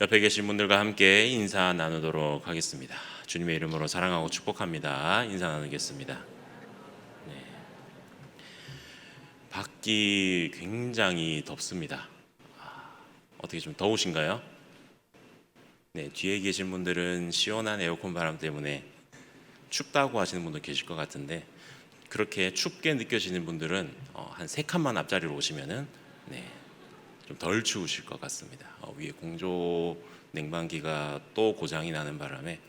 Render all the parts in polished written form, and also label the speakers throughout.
Speaker 1: 옆에 계신 분들과 함께 인사 나누도록 하겠습니다. 주님의 이름으로 사랑하고 축복합니다. 인사 나누겠습니다. 밖이 굉장히 덥습니다. 어떻게 좀 더우신가요? 네, 뒤에 계신 분들은 시원한 에어컨 바람 때문에 춥다고 하시는 분도 계실 것 같은데, 그렇게 춥게 느껴지는 분들은 한 3칸만 앞자리로 오시면은 좀 덜 추우실 것 같습니다. 위에 공조 냉방기가 또 고장이 나는 바람에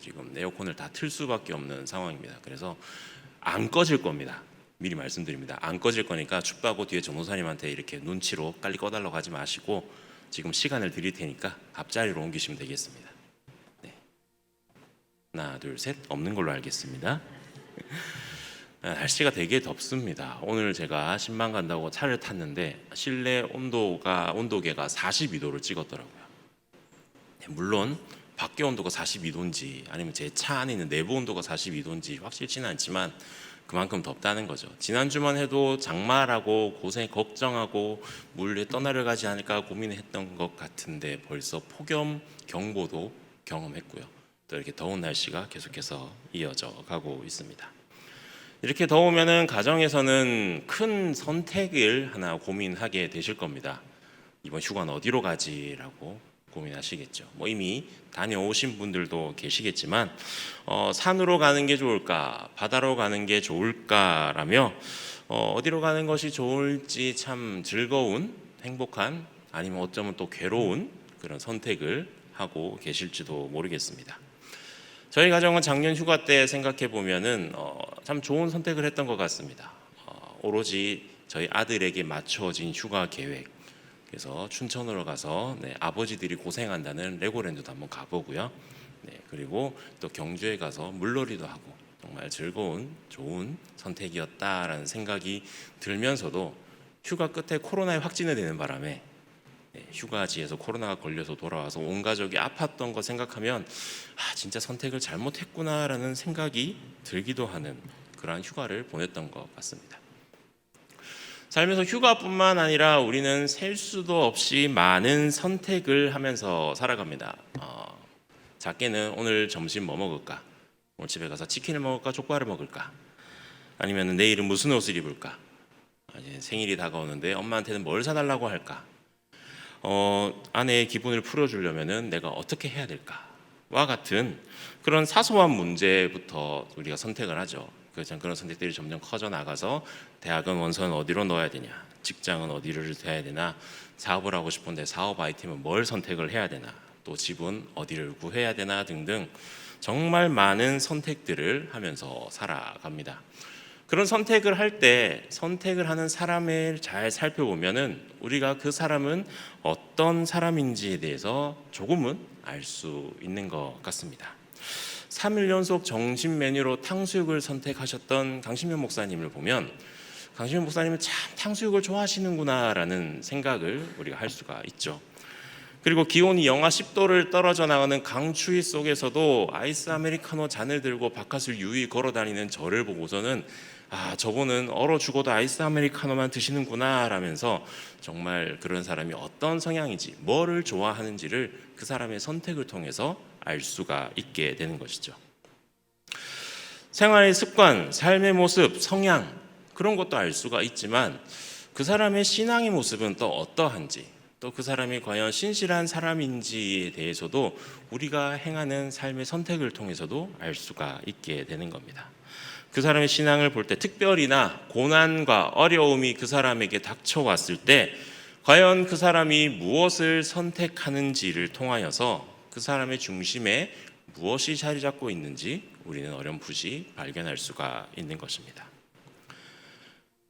Speaker 1: 지금 에어컨을 다 틀 수밖에 없는 상황입니다. 그래서 안 꺼질 겁니다. 미리 말씀드립니다. 안 꺼질 거니까 춥다고 뒤에 전도사님한테 이렇게 눈치로 빨리 꺼달라고 하지 마시고 지금 시간을 드릴 테니까 앞자리로 옮기시면 되겠습니다. 네. 하나, 둘, 셋. 없는 걸로 알겠습니다. 날씨가 되게 덥습니다. 오늘 제가 신방 간다고 차를 탔는데 실내 온도계가 42도를 찍었더라고요. 물론 밖에 온도가 42도인지 아니면 제 차 안에 있는 내부 온도가 42도인지 확실치는 않지만 그만큼 덥다는 거죠. 지난주만 해도 장마라고 걱정하고 물에 떠나려 가지 않을까 고민했던 것 같은데 벌써 폭염 경보도 경험했고요. 또 이렇게 더운 날씨가 계속해서 이어져 가고 있습니다. 이렇게 더우면은 가정에서는 큰 선택을 하나 고민하게 되실 겁니다. 이번 휴가는 어디로 가지라고 고민하시겠죠. 이미 다녀오신 분들도 계시겠지만 산으로 가는 게 좋을까, 바다로 가는 게 좋을까라며 어디로 가는 것이 좋을지 참 즐거운, 행복한, 아니면 어쩌면 또 괴로운 그런 선택을 하고 계실지도 모르겠습니다. 저희 가정은 작년 휴가 때 생각해 보면은 참 좋은 선택을 했던 것 같습니다. 오로지 저희 아들에게 맞춰진 휴가 계획. 그래서 춘천으로 가서 아버지들이 고생한다는 레고랜드도 한번 가보고요. 그리고 또 경주에 가서 물놀이도 하고 정말 즐거운 좋은 선택이었다라는 생각이 들면서도 휴가 끝에 코로나에 확진이 되는 바람에 휴가지에서 코로나가 걸려서 돌아와서 온 가족이 아팠던 거 생각하면 진짜 선택을 잘못했구나라는 생각이 들기도 하는 그러한 휴가를 보냈던 것 같습니다. 살면서 휴가뿐만 아니라 우리는 셀 수도 없이 많은 선택을 하면서 살아갑니다. 작게는 오늘 점심 뭐 먹을까? 오늘 집에 가서 치킨을 먹을까? 족발을 먹을까? 아니면 내일은 무슨 옷을 입을까? 생일이 다가오는데 엄마한테는 뭘 사달라고 할까? 아내의 기분을 풀어주려면 내가 어떻게 해야 될까와 같은 그런 사소한 문제부터 우리가 선택을 하죠. 그런 선택들이 점점 커져 나가서 대학은 원서는 어디로 넣어야 되냐, 직장은 어디를 해야 되나, 사업을 하고 싶은데 사업 아이템은 뭘 선택을 해야 되나, 또 집은 어디를 구해야 되나 등등 정말 많은 선택들을 하면서 살아갑니다. 그런 선택을 할 때 선택을 하는 사람을 잘 살펴보면은 우리가 그 사람은 어떤 사람인지에 대해서 조금은 알 수 있는 것 같습니다. 3일 연속 정식 메뉴로 탕수육을 선택하셨던 강신명 목사님을 보면 강신명 목사님은 참 탕수육을 좋아하시는구나라는 생각을 우리가 할 수가 있죠. 그리고 기온이 영하 10도를 떨어져 나가는 강추위 속에서도 아이스 아메리카노 잔을 들고 바깥을 유유히 걸어다니는 저를 보고서는 저분은 얼어 죽어도 아이스 아메리카노만 드시는구나 라면서 정말 그런 사람이 어떤 성향인지 뭐를 좋아하는지를 그 사람의 선택을 통해서 알 수가 있게 되는 것이죠. 생활의 습관, 삶의 모습, 성향 그런 것도 알 수가 있지만 그 사람의 신앙의 모습은 또 어떠한지, 또 그 사람이 과연 신실한 사람인지에 대해서도 우리가 행하는 삶의 선택을 통해서도 알 수가 있게 되는 겁니다. 그 사람의 신앙을 볼 때 특별히나 고난과 어려움이 그 사람에게 닥쳐왔을 때 과연 그 사람이 무엇을 선택하는지를 통하여서 그 사람의 중심에 무엇이 자리 잡고 있는지 우리는 어렴풋이 발견할 수가 있는 것입니다.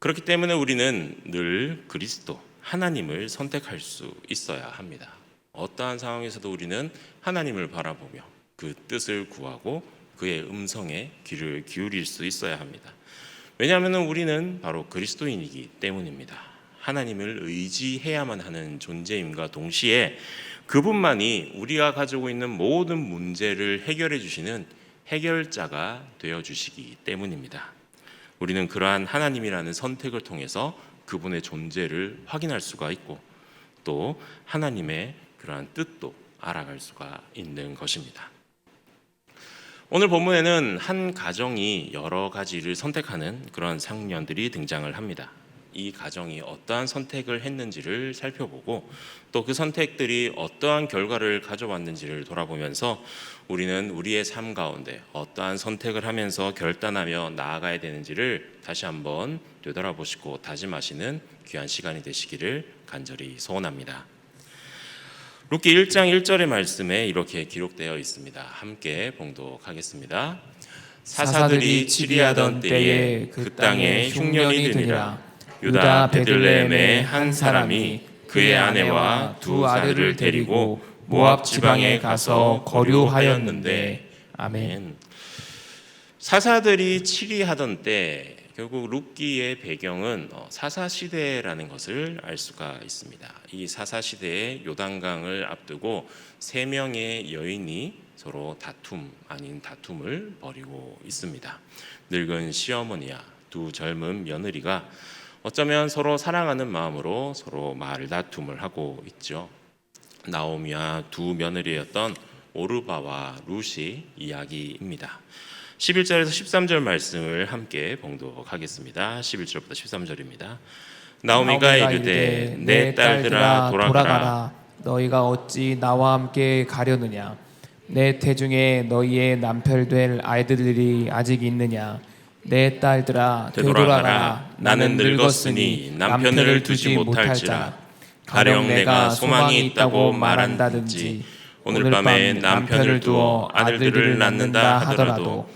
Speaker 1: 그렇기 때문에 우리는 늘 그리스도, 하나님을 선택할 수 있어야 합니다. 어떠한 상황에서도 우리는 하나님을 바라보며 그 뜻을 구하고 그의 음성에 귀를 기울일 수 있어야 합니다. 왜냐하면 우리는 바로 그리스도인이기 때문입니다. 하나님을 의지해야만 하는 존재임과 동시에 그분만이 우리가 가지고 있는 모든 문제를 해결해 주시는 해결자가 되어 주시기 때문입니다. 우리는 그러한 하나님이라는 선택을 통해서 그분의 존재를 확인할 수가 있고 또 하나님의 그러한 뜻도 알아갈 수가 있는 것입니다. 오늘 본문에는 한 가정이 여러 가지를 선택하는 그런 장면들이 등장을 합니다. 이 가정이 어떠한 선택을 했는지를 살펴보고 또 그 선택들이 어떠한 결과를 가져왔는지를 돌아보면서 우리는 우리의 삶 가운데 어떠한 선택을 하면서 결단하며 나아가야 되는지를 다시 한번 되돌아보시고 다짐하시는 귀한 시간이 되시기를 간절히 소원합니다. 룻기 1장 1절의 말씀에 이렇게 기록되어 있습니다. 함께 봉독하겠습니다. 사사들이 치리하던 때에 그 땅에 흉년이 드니라. 유다 베들레헴의 한 사람이 그의 아내와 두 아들을 데리고 모압 지방에 가서 거류하였는데. 아멘. 사사들이 치리하던 때, 결국 룻기의 배경은 사사시대라는 것을 알 수가 있습니다. 이 사사시대에 요단강을 앞두고 세 명의 여인이 서로 다툼 아닌 다툼을 벌이고 있습니다. 늙은 시어머니와 두 젊은 며느리가 어쩌면 서로 사랑하는 마음으로 서로 말다툼을 하고 있죠. 나오미와 두 며느리였던 오르바와 룻이 이야기입니다. 11절에서 13절 말씀을 함께 봉독하겠습니다. 11절부터 13절입니다. 나오미가 이르되 내 딸들아 돌아가라.
Speaker 2: 너희가 어찌 나와 함께 가려느냐. 내 태중에 너희의 남편 될 아이들이 아직 있느냐. 내 딸들아 되돌아가라. 나는 늙었으니 남편을 두지 못할지라. 가령 내가 소망이 있다고 말한다든지 오늘 밤에 남편을 두어 아들들을 낳는다 하더라도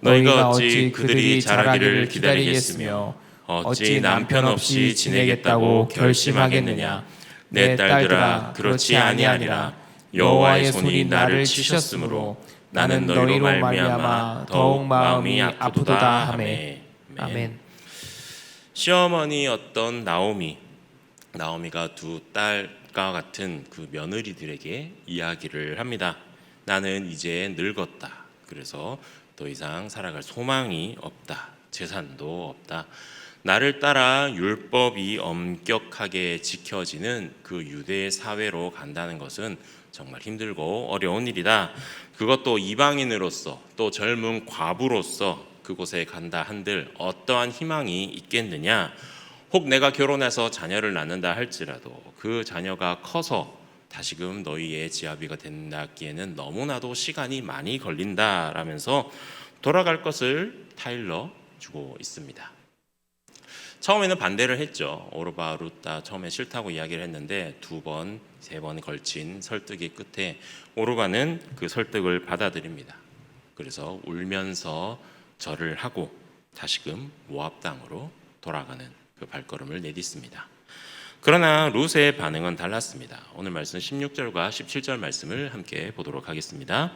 Speaker 2: 너희가 어찌 그들이 자라기를 기다리겠으며 어찌 남편 없이 지내겠다고 결심하겠느냐. 내 딸들아 그렇지 아니하니라. 여호와의 손이 나를 치셨으므로 나는 너희로 말미암아 더욱 마음이 아프도다 하매. 아멘.
Speaker 1: 시어머니였던 나오미가 두 딸과 같은 그 며느리들에게 이야기를 합니다. 나는 이제 늙었다. 그래서 더 이상 살아갈 소망이 없다. 재산도 없다. 나를 따라 율법이 엄격하게 지켜지는 그 유대 사회로 간다는 것은 정말 힘들고 어려운 일이다. 그것도 이방인으로서 또 젊은 과부로서 그곳에 간다 한들 어떠한 희망이 있겠느냐. 혹 내가 결혼해서 자녀를 낳는다 할지라도 그 자녀가 커서 다시금 너희의 지아비가 된다기에는 너무나도 시간이 많이 걸린다라면서 돌아갈 것을 타일러 주고 있습니다. 처음에는 반대를 했죠. 오르바 룻다 처음에 싫다고 이야기를 했는데 두 번, 세 번 걸친 설득의 끝에 오르바는 그 설득을 받아들입니다. 그래서 울면서 절을 하고 다시금 모압 땅으로 돌아가는 그 발걸음을 내딛습니다. 그러나 룻의 반응은 달랐습니다. 오늘 말씀 16절과 17절 말씀을 함께 보도록 하겠습니다.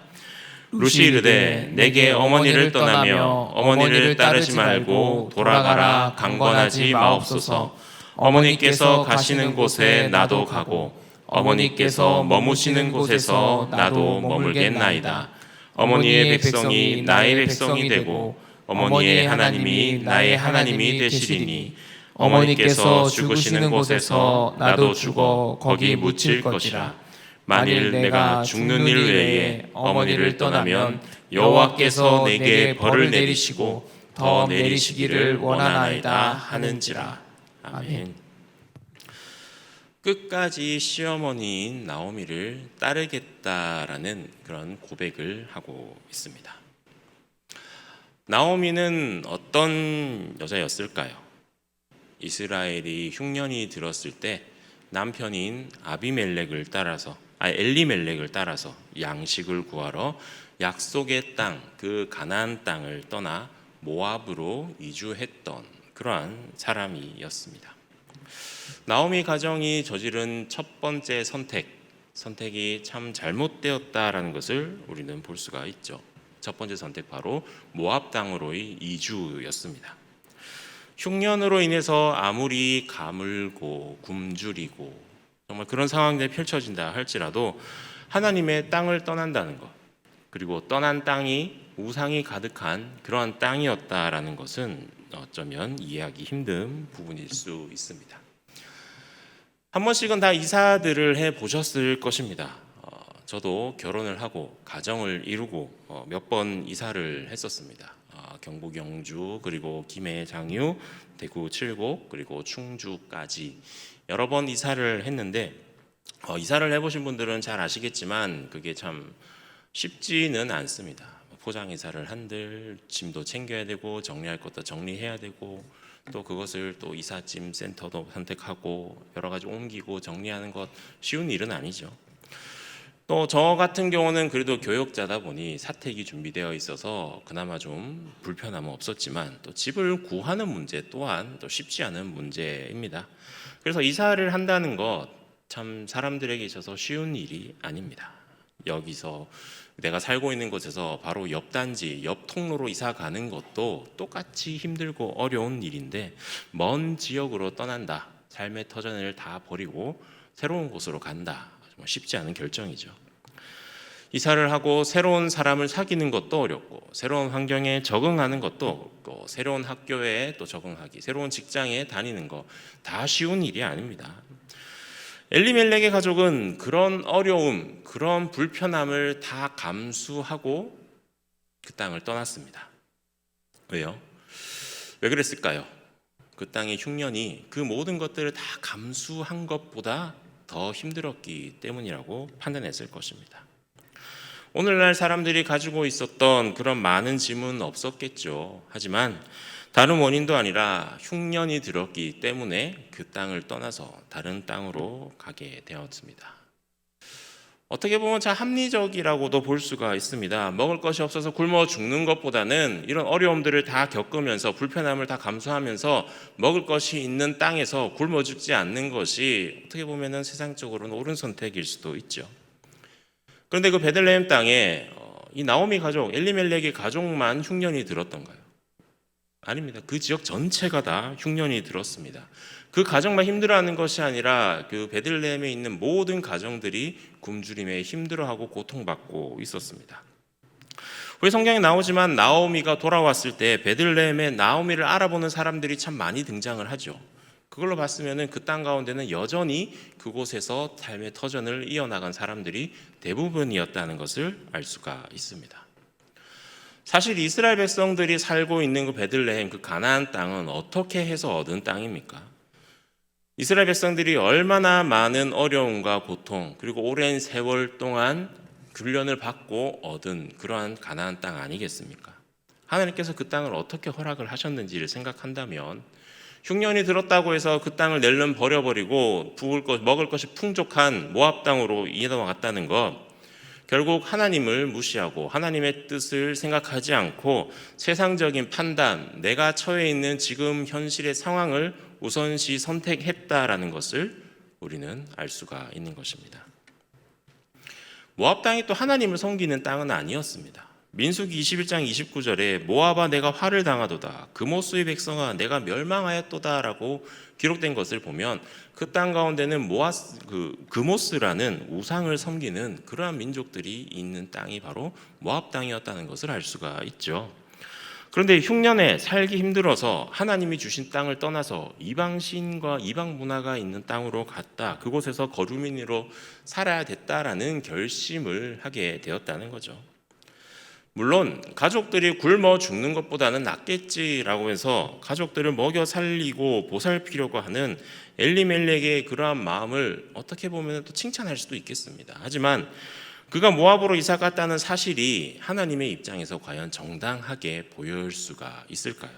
Speaker 1: 룻이 이르되 내게 어머니를 떠나며 어머니를 따르지 말고 돌아가라. 강권하지 마옵소서. 어머니께서 가시는 곳에 나도 가고 어머니께서 머무시는 곳에서 나도 머물겠나이다. 어머니의 백성이 나의 백성이 되고 어머니의 하나님이 나의 하나님이 되시리니 어머니께서 죽으시는 곳에서 나도 죽어 거기 묻힐 것이라. 만일 내가 죽는 일 외에 어머니를 떠나면 여호와께서 내게 벌을 내리시고 더 내리시기를 원하나이다 하는지라. 아멘. 끝까지 시어머니인 나오미를 따르겠다라는 그런 고백을 하고 있습니다. 나오미는 어떤 여자였을까요? 이스라엘이 흉년이 들었을 때 남편인 엘리멜렉을 따라서 양식을 구하러 약속의 땅, 그 가나안 땅을 떠나 모압으로 이주했던 그러한 사람이었습니다. 나오미 가정이 저지른 첫 번째 선택이 참 잘못되었다라는 것을 우리는 볼 수가 있죠. 첫 번째 선택 바로 모압 땅으로의 이주였습니다. 흉년으로 인해서 아무리 가물고 굶주리고 정말 그런 상황들이 펼쳐진다 할지라도 하나님의 땅을 떠난다는 것, 그리고 떠난 땅이 우상이 가득한 그러한 땅이었다라는 것은 어쩌면 이해하기 힘든 부분일 수 있습니다. 한 번씩은 다 이사들을 해보셨을 것입니다. 저도 결혼을 하고 가정을 이루고 몇 번 이사를 했었습니다. 경북 영주, 그리고 김해 장유, 대구 칠곡, 그리고 충주까지 여러 번 이사를 했는데 이사를 해보신 분들은 잘 아시겠지만 그게 참 쉽지는 않습니다. 포장 이사를 한들 짐도 챙겨야 되고 정리할 것도 정리해야 되고 또 그것을 또 이삿짐 센터도 선택하고 여러 가지 옮기고 정리하는 것 쉬운 일은 아니죠. 또 저 같은 경우는 그래도 교역자다 보니 사택이 준비되어 있어서 그나마 좀 불편함은 없었지만 또 집을 구하는 문제 또한 또 쉽지 않은 문제입니다. 그래서 이사를 한다는 것 참 사람들에게 있어서 쉬운 일이 아닙니다. 여기서 내가 살고 있는 곳에서 바로 옆 단지, 옆 통로로 이사 가는 것도 똑같이 힘들고 어려운 일인데 먼 지역으로 떠난다. 삶의 터전을 다 버리고 새로운 곳으로 간다. 정말 쉽지 않은 결정이죠. 이사를 하고 새로운 사람을 사귀는 것도 어렵고 새로운 환경에 적응하는 것도 어렵고 새로운 학교에 또 적응하기, 새로운 직장에 다니는 거 다 쉬운 일이 아닙니다. 엘리멜렉의 가족은 그런 어려움, 그런 불편함을 다 감수하고 그 땅을 떠났습니다. 왜요? 왜 그랬을까요? 그 땅의 흉년이 그 모든 것들을 다 감수한 것보다 더 힘들었기 때문이라고 판단했을 것입니다. 오늘날 사람들이 가지고 있었던 그런 많은 짐은 없었겠죠. 하지만 다른 원인도 아니라 흉년이 들었기 때문에 그 땅을 떠나서 다른 땅으로 가게 되었습니다. 어떻게 보면 참 합리적이라고도 볼 수가 있습니다. 먹을 것이 없어서 굶어 죽는 것보다는 이런 어려움들을 다 겪으면서 불편함을 다 감수하면서 먹을 것이 있는 땅에서 굶어 죽지 않는 것이 어떻게 보면 세상적으로는 옳은 선택일 수도 있죠. 그런데 그 베들레헴 땅에 이 나오미 가족, 엘리멜렉의 가족만 흉년이 들었던가요? 아닙니다. 그 지역 전체가 다 흉년이 들었습니다. 그 가정만 힘들어하는 것이 아니라 그 베들레헴에 있는 모든 가정들이 굶주림에 힘들어하고 고통받고 있었습니다. 우리 성경에 나오지만 나오미가 돌아왔을 때 베들레헴에 나오미를 알아보는 사람들이 참 많이 등장을 하죠. 그걸로 봤으면 그 땅 가운데는 여전히 그곳에서 삶의 터전을 이어나간 사람들이 대부분이었다는 것을 알 수가 있습니다. 사실 이스라엘 백성들이 살고 있는 그 베들레헴, 그 가나안 땅은 어떻게 해서 얻은 땅입니까? 이스라엘 백성들이 얼마나 많은 어려움과 고통 그리고 오랜 세월 동안 훈련을 받고 얻은 그러한 가나안 땅 아니겠습니까? 하나님께서 그 땅을 어떻게 허락을 하셨는지를 생각한다면 흉년이 들었다고 해서 그 땅을 낼름 버려버리고 먹을 것이 풍족한 모압 땅으로 이동갔다는 것, 결국 하나님을 무시하고 하나님의 뜻을 생각하지 않고 세상적인 판단, 내가 처해 있는 지금 현실의 상황을 우선시 선택했다라는 것을 우리는 알 수가 있는 것입니다. 모압 땅이 또 하나님을 섬기는 땅은 아니었습니다. 민수기 21장 29절에 모압아 내가 화를 당하도다, 그모스의 백성아 내가 멸망하였도다라고 기록된 것을 보면 그 땅 가운데는 그모스라는 우상을 섬기는 그러한 민족들이 있는 땅이 바로 모압 땅이었다는 것을 알 수가 있죠. 그런데 흉년에 살기 힘들어서 하나님이 주신 땅을 떠나서 이방 신과 이방 문화가 있는 땅으로 갔다. 그곳에서 거주민으로 살아야 됐다라는 결심을 하게 되었다는 거죠. 물론 가족들이 굶어 죽는 것보다는 낫겠지라고 해서 가족들을 먹여 살리고 보살피려고 하는 엘리멜렉의 그러한 마음을 어떻게 보면 또 칭찬할 수도 있겠습니다. 하지만 그가 모압으로 이사 갔다는 사실이 하나님의 입장에서 과연 정당하게 보일 수가 있을까요?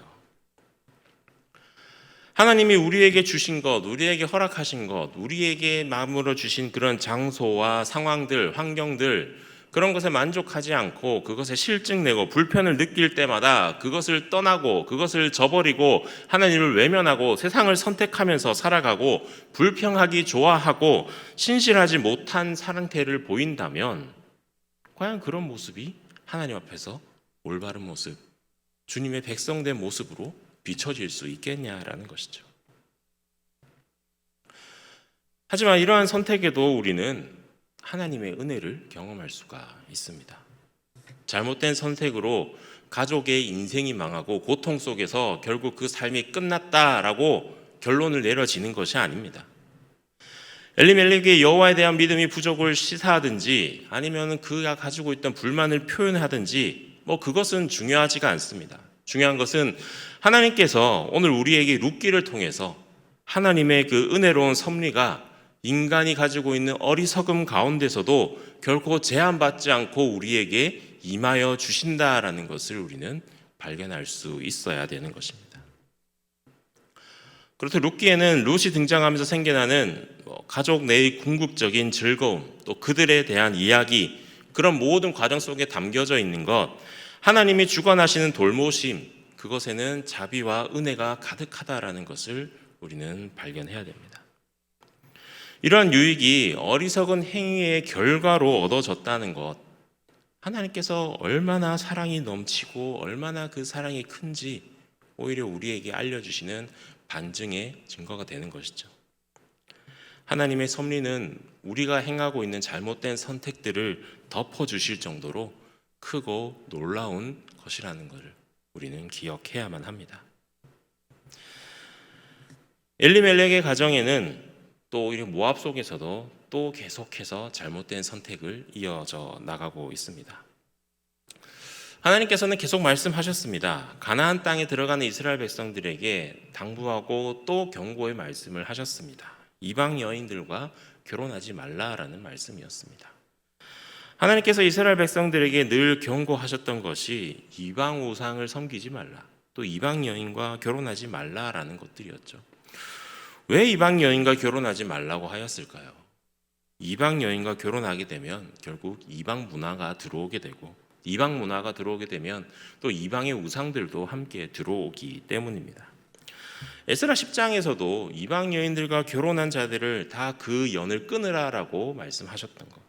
Speaker 1: 하나님이 우리에게 주신 것, 우리에게 허락하신 것, 우리에게 마음으로 주신 그런 장소와 상황들, 환경들, 그런 것에 만족하지 않고 그것에 실증내고 불편을 느낄 때마다 그것을 떠나고 그것을 저버리고 하나님을 외면하고 세상을 선택하면서 살아가고 불평하기 좋아하고 신실하지 못한 상태를 보인다면 과연 그런 모습이 하나님 앞에서 올바른 모습, 주님의 백성된 모습으로 비춰질 수 있겠냐라는 것이죠. 하지만 이러한 선택에도 우리는 하나님의 은혜를 경험할 수가 있습니다. 잘못된 선택으로 가족의 인생이 망하고 고통 속에서 결국 그 삶이 끝났다라고 결론을 내려지는 것이 아닙니다. 엘리멜렉의 여호와에 대한 믿음이 부족을 시사하든지 아니면 그가 가지고 있던 불만을 표현하든지 그것은 중요하지가 않습니다. 중요한 것은 하나님께서 오늘 우리에게 룻기를 통해서 하나님의 그 은혜로운 섭리가 인간이 가지고 있는 어리석음 가운데서도 결코 제한받지 않고 우리에게 임하여 주신다라는 것을 우리는 발견할 수 있어야 되는 것입니다. 그렇듯 룻기에는 룻이 등장하면서 생겨나는 가족 내의 궁극적인 즐거움, 또 그들에 대한 이야기, 그런 모든 과정 속에 담겨져 있는 것, 하나님이 주관하시는 돌보심, 그것에는 자비와 은혜가 가득하다라는 것을 우리는 발견해야 됩니다. 이러한 유익이 어리석은 행위의 결과로 얻어졌다는 것, 하나님께서 얼마나 사랑이 넘치고 얼마나 그 사랑이 큰지 오히려 우리에게 알려주시는 반증의 증거가 되는 것이죠. 하나님의 섭리는 우리가 행하고 있는 잘못된 선택들을 덮어주실 정도로 크고 놀라운 것이라는 것을 우리는 기억해야만 합니다. 엘리멜렉의 가정에는 또 이 모압 속에서도 또 계속해서 잘못된 선택을 이어져 나가고 있습니다. 하나님께서는 계속 말씀하셨습니다. 가나안 땅에 들어가는 이스라엘 백성들에게 당부하고 또 경고의 말씀을 하셨습니다. 이방 여인들과 결혼하지 말라라는 말씀이었습니다. 하나님께서 이스라엘 백성들에게 늘 경고하셨던 것이 이방 우상을 섬기지 말라, 또 이방 여인과 결혼하지 말라라는 것들이었죠. 왜 이방 여인과 결혼하지 말라고 하였을까요? 이방 여인과 결혼하게 되면 결국 이방 문화가 들어오게 되고, 이방 문화가 들어오게 되면 또 이방의 우상들도 함께 들어오기 때문입니다. 에스라 10장에서도 이방 여인들과 결혼한 자들을 다 그 연을 끊으라라고 말씀하셨던 것.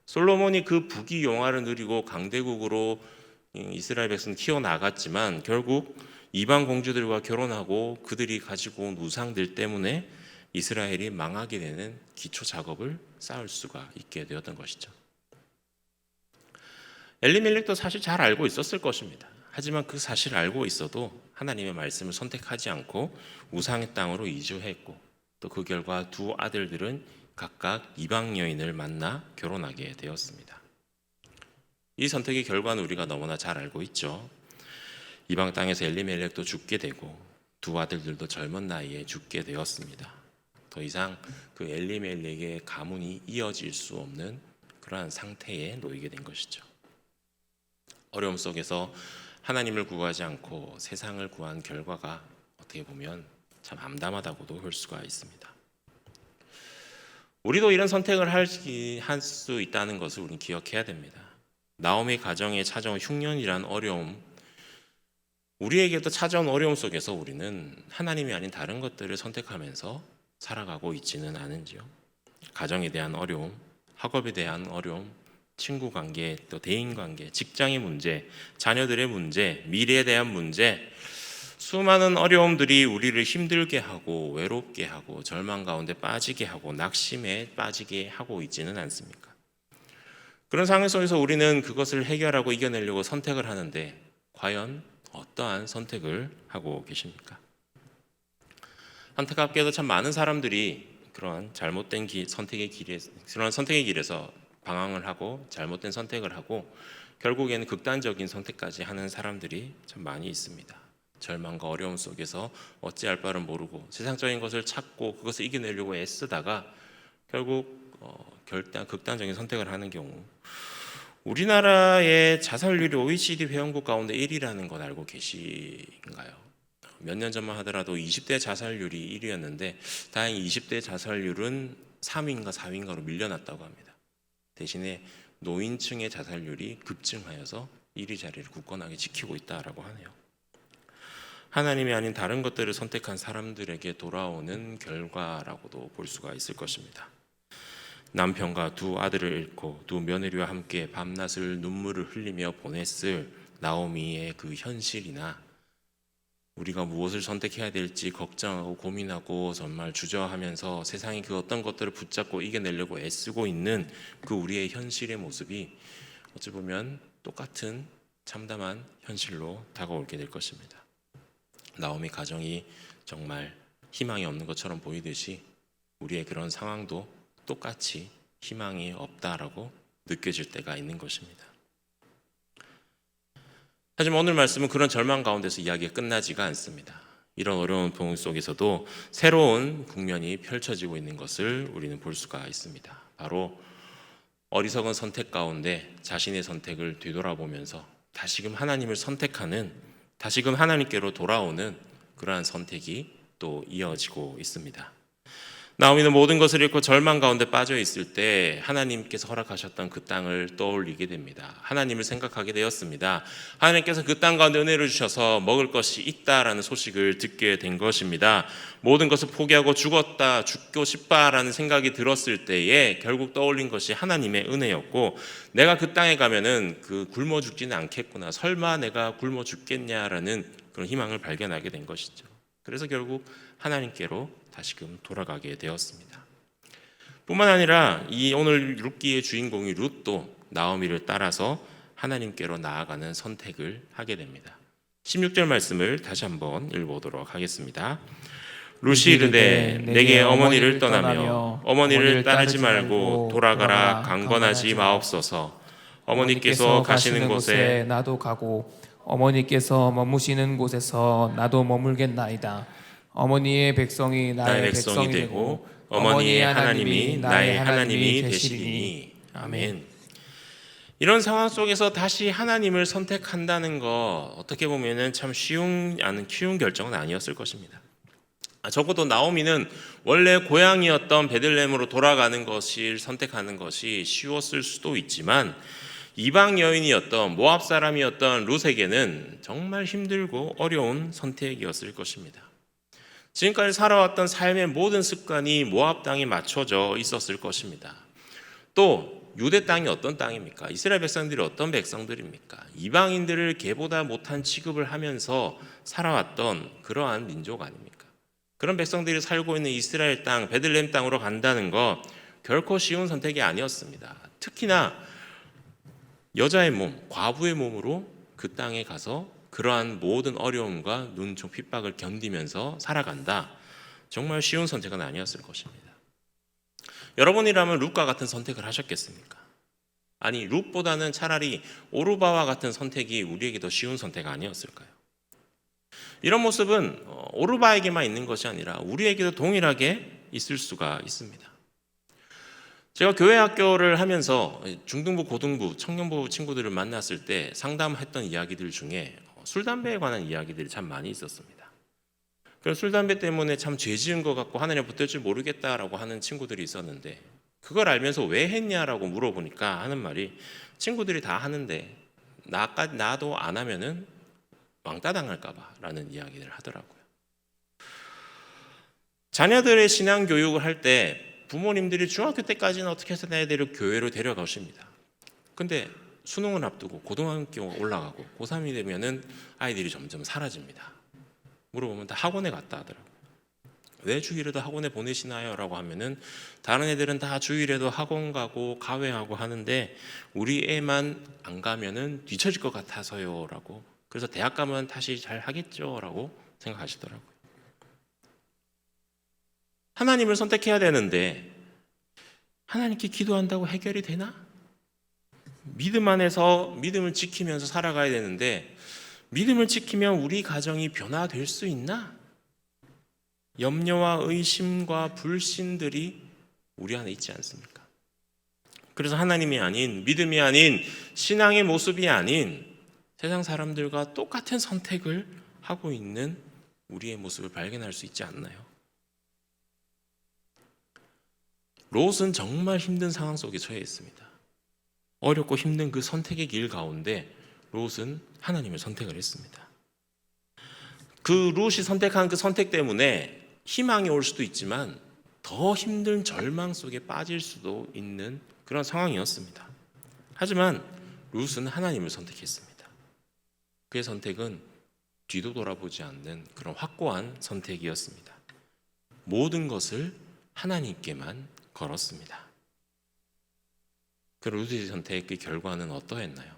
Speaker 1: 솔로몬이 그 부귀 영화를 누리고 강대국으로 이스라엘 백성 키워나갔지만 결국 이방 공주들과 결혼하고 그들이 가지고 온 우상들 때문에 이스라엘이 망하게 되는 기초 작업을 쌓을 수가 있게 되었던 것이죠. 엘리멜렉도 사실 잘 알고 있었을 것입니다. 하지만 그 사실을 알고 있어도 하나님의 말씀을 선택하지 않고 우상의 땅으로 이주했고, 또 그 결과 두 아들들은 각각 이방 여인을 만나 결혼하게 되었습니다. 이 선택의 결과는 우리가 너무나 잘 알고 있죠. 이방 땅에서 엘리멜렉도 죽게 되고 두 아들들도 젊은 나이에 죽게 되었습니다. 더 이상 그 엘리멜렉의 가문이 이어질 수 없는 그러한 상태에 놓이게 된 것이죠. 어려움 속에서 하나님을 구하지 않고 세상을 구한 결과가 어떻게 보면 참 암담하다고도 볼 수가 있습니다. 우리도 이런 선택을 할 수 있다는 것을 우리는 기억해야 됩니다. 나오미 가정에 찾아온 흉년이란 어려움, 우리에게도 찾아온 어려움 속에서 우리는 하나님이 아닌 다른 것들을 선택하면서 살아가고 있지는 않은지요. 가정에 대한 어려움, 학업에 대한 어려움, 친구 관계, 또 대인 관계, 직장의 문제, 자녀들의 문제, 미래에 대한 문제, 수많은 어려움들이 우리를 힘들게 하고 외롭게 하고 절망 가운데 빠지게 하고 낙심에 빠지게 하고 있지는 않습니까? 그런 상황 속에서 우리는 그것을 해결하고 이겨내려고 선택을 하는데 과연 어떠한 선택을 하고 계십니까? 안타깝게도 참 많은 사람들이 그런 잘못된 선택의 길에서 방황을 하고 잘못된 선택을 하고 결국에는 극단적인 선택까지 하는 사람들이 참 많이 있습니다. 절망과 어려움 속에서 어찌할 바를 모르고 세상적인 것을 찾고 그것을 이겨내려고 애쓰다가 결국 극단적인 선택을 하는 경우, 우리나라의 자살률이 OECD 회원국 가운데 1위라는 건 알고 계신가요? 몇 년 전만 하더라도 20대 자살률이 1위였는데 다행히 20대 자살률은 3위인가 4위인가로 밀려났다고 합니다. 대신에 노인층의 자살률이 급증하여서 1위 자리를 굳건하게 지키고 있다라고 하네요. 하나님이 아닌 다른 것들을 선택한 사람들에게 돌아오는 결과라고도 볼 수가 있을 것입니다. 남편과 두 아들을 잃고 두 며느리와 함께 밤낮을 눈물을 흘리며 보냈을 나오미의 그 현실이나 우리가 무엇을 선택해야 될지 걱정하고 고민하고 정말 주저하면서 세상의 그 어떤 것들을 붙잡고 이겨내려고 애쓰고 있는 그 우리의 현실의 모습이 어찌 보면 똑같은 참담한 현실로 다가오게 될 것입니다. 나오미 가정이 정말 희망이 없는 것처럼 보이듯이 우리의 그런 상황도 똑같이 희망이 없다라고 느껴질 때가 있는 것입니다. 하지만 오늘 말씀은 그런 절망 가운데서 이야기가 끝나지가 않습니다. 이런 어려운 상황 속에서도 새로운 국면이 펼쳐지고 있는 것을 우리는 볼 수가 있습니다. 바로 어리석은 선택 가운데 자신의 선택을 되돌아보면서 다시금 하나님을 선택하는, 다시금 하나님께로 돌아오는 그러한 선택이 또 이어지고 있습니다. 나오미는 모든 것을 잃고 절망 가운데 빠져 있을 때 하나님께서 허락하셨던 그 땅을 떠올리게 됩니다. 하나님을 생각하게 되었습니다. 하나님께서 그 땅 가운데 은혜를 주셔서 먹을 것이 있다라는 소식을 듣게 된 것입니다. 모든 것을 포기하고 죽고 싶다라는 생각이 들었을 때에 결국 떠올린 것이 하나님의 은혜였고, 내가 그 땅에 가면은 굶어 죽지는 않겠구나, 설마 내가 굶어 죽겠냐라는 그런 희망을 발견하게 된 것이죠. 그래서 결국 하나님께로 다시금 돌아가게 되었습니다. 뿐만 아니라 이 오늘 룻기의 주인공이 룻도 나오미를 따라서 하나님께로 나아가는 선택을 하게 됩니다. 16절 말씀을 다시 한번 읽어보도록 하겠습니다. 룻이 이르되 내게 어머니를 떠나며 어머니를 따르지 말고 돌아가라 강권하지 마옵소서. 어머니께서 가시는 곳에
Speaker 2: 나도 가고 어머니께서 머무시는 곳에서 나도 머물겠나이다. 어머니의 백성이 나의 백성이 되고 어머니의 하나님이 나의 하나님이 되시리니. 아멘.
Speaker 1: 이런 상황 속에서 다시 하나님을 선택한다는 거 어떻게 보면은 참 쉬운 결정은 아니었을 것입니다. 적어도 나오미는 원래 고향이었던 베들레헴으로 돌아가는 것을 선택하는 것이 쉬웠을 수도 있지만, 이방 여인이었던 모압 사람이었던 룻에게는 정말 힘들고 어려운 선택이었을 것입니다. 지금까지 살아왔던 삶의 모든 습관이 모압 땅에 맞춰져 있었을 것입니다. 또 유대 땅이 어떤 땅입니까? 이스라엘 백성들이 어떤 백성들입니까? 이방인들을 개보다 못한 취급을 하면서 살아왔던 그러한 민족 아닙니까? 그런 백성들이 살고 있는 이스라엘 땅, 베들레헴 땅으로 간다는 거 결코 쉬운 선택이 아니었습니다. 특히나 여자의 몸, 과부의 몸으로 그 땅에 가서 그러한 모든 어려움과 눈총 핍박을 견디면서 살아간다. 정말 쉬운 선택은 아니었을 것입니다. 여러분이라면 룻과 같은 선택을 하셨겠습니까? 아니, 룻보다는 차라리 오르바와 같은 선택이 우리에게 더 쉬운 선택 아니었을까요? 이런 모습은 오르바에게만 있는 것이 아니라 우리에게도 동일하게 있을 수가 있습니다. 제가 교회 학교를 하면서 중등부, 고등부, 청년부 친구들을 만났을 때 상담했던 이야기들 중에 술, 담배에 관한 이야기들이 참 많이 있었습니다. 그래서 술, 담배 때문에 참 죄 지은 것 같고 하나님 붙들 줄 모르겠다라고 하는 친구들이 있었는데, 그걸 알면서 왜 했냐라고 물어보니까 하는 말이, 친구들이 다 하는데 나도 안 하면은 왕따 당할까 봐 라는 이야기를 하더라고요. 자녀들의 신앙 교육을 할 때 부모님들이 중학교 때까지는 어떻게 해서 내 애들을 교회로 데려가십니다. 근데 수능을 앞두고 고등학교가 올라가고 고3이 되면은 아이들이 점점 사라집니다. 물어보면 다 학원에 갔다 하더라고요. 왜 주일에도 학원에 보내시나요? 라고 하면은 다른 애들은 다 주일에도 학원 가고 가회하고 하는데 우리 애만 안 가면은 뒤처질 것 같아서요. 라고. 그래서 대학 가면 다시 잘 하겠죠. 라고 생각하시더라고요. 하나님을 선택해야 되는데 하나님께 기도한다고 해결이 되나? 믿음 안에서 믿음을 지키면서 살아가야 되는데 믿음을 지키면 우리 가정이 변화될 수 있나? 염려와 의심과 불신들이 우리 안에 있지 않습니까? 그래서 하나님이 아닌, 믿음이 아닌, 신앙의 모습이 아닌 세상 사람들과 똑같은 선택을 하고 있는 우리의 모습을 발견할 수 있지 않나요? 롯은 정말 힘든 상황 속에 처해 있습니다. 어렵고 힘든 그 선택의 길 가운데 롯은 하나님을 선택을 했습니다. 그 롯이 선택한 그 선택 때문에 희망이 올 수도 있지만 더 힘든 절망 속에 빠질 수도 있는 그런 상황이었습니다. 하지만 롯은 하나님을 선택했습니다. 그의 선택은 뒤도 돌아보지 않는 그런 확고한 선택이었습니다. 모든 것을 하나님께만 걸었습니다. 그 롯의 선택의 결과는 어떠했나요?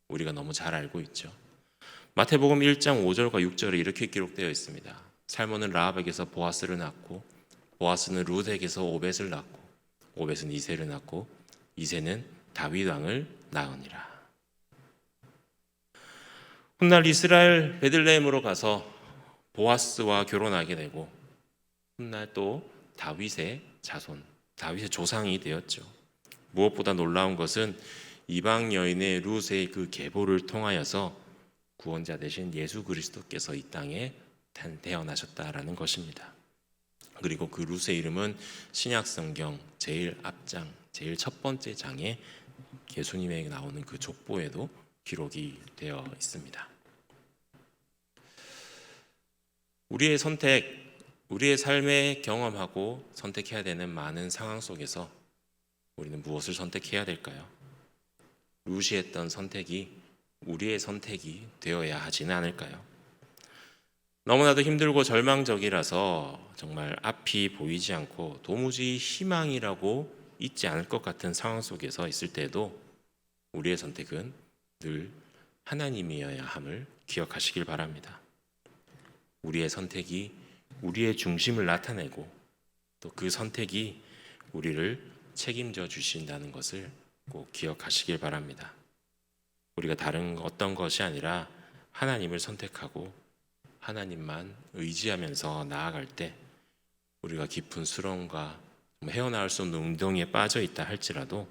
Speaker 1: 우리가 너무 잘 알고 있죠. 마태복음 1장 5절과 6절에 이렇게 기록되어 있습니다. 살몬은 라합에게서 보아스를 낳고 보아스는 룻에게서 오벳을 낳고 오벳은 이새를 낳고 이새는 다윗 왕을 낳으니라. 훗날 이스라엘 베들레헴으로 가서 보아스와 결혼하게 되고 훗날 또 다윗의 자손, 다윗의 조상이 되었죠. 무엇보다 놀라운 것은 이방 여인의 룻의 그 계보를 통하여서 구원자 되신 예수 그리스도께서 이 땅에 태어나셨다라는 것입니다. 그리고 그 룻의 이름은 신약 성경 제일 앞장, 제일 첫 번째 장에 예수님에게 나오는 그 족보에도 기록이 되어 있습니다. 우리의 선택, 우리의 삶에 경험하고 선택해야 되는 많은 상황 속에서 우리는 무엇을 선택해야 될까요? 룻이 했던 선택이 우리의 선택이 되어야 하지는 않을까요? 너무나도 힘들고 절망적이라서 정말 앞이 보이지 않고 도무지 희망이라고 있지 않을 것 같은 상황 속에서 있을 때도 우리의 선택은 늘 하나님이어야 함을 기억하시길 바랍니다. 우리의 선택이 우리의 중심을 나타내고 또 그 선택이 우리를 책임져 주신다는 것을 꼭 기억하시길 바랍니다. 우리가 다른 어떤 것이 아니라 하나님을 선택하고 하나님만 의지하면서 나아갈 때 우리가 깊은 수렁과 헤어나올 수 없는 운동에 빠져 있다 할지라도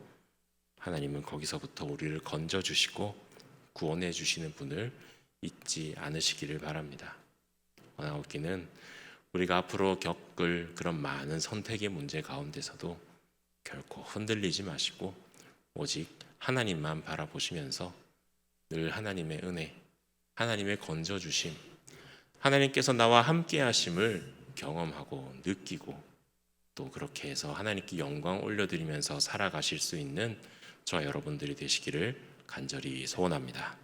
Speaker 1: 하나님은 거기서부터 우리를 건져 주시고 구원해 주시는 분을 잊지 않으시기를 바랍니다. 원하옵기는 우리가 앞으로 겪을 그런 많은 선택의 문제 가운데서도 결코 흔들리지 마시고 오직 하나님만 바라보시면서 늘 하나님의 은혜, 하나님의 건져 주심, 하나님께서 나와 함께 하심을 경험하고 느끼고 또 그렇게 해서 하나님께 영광 올려드리면서 살아가실 수 있는 저와 여러분들이 되시기를 간절히 소원합니다.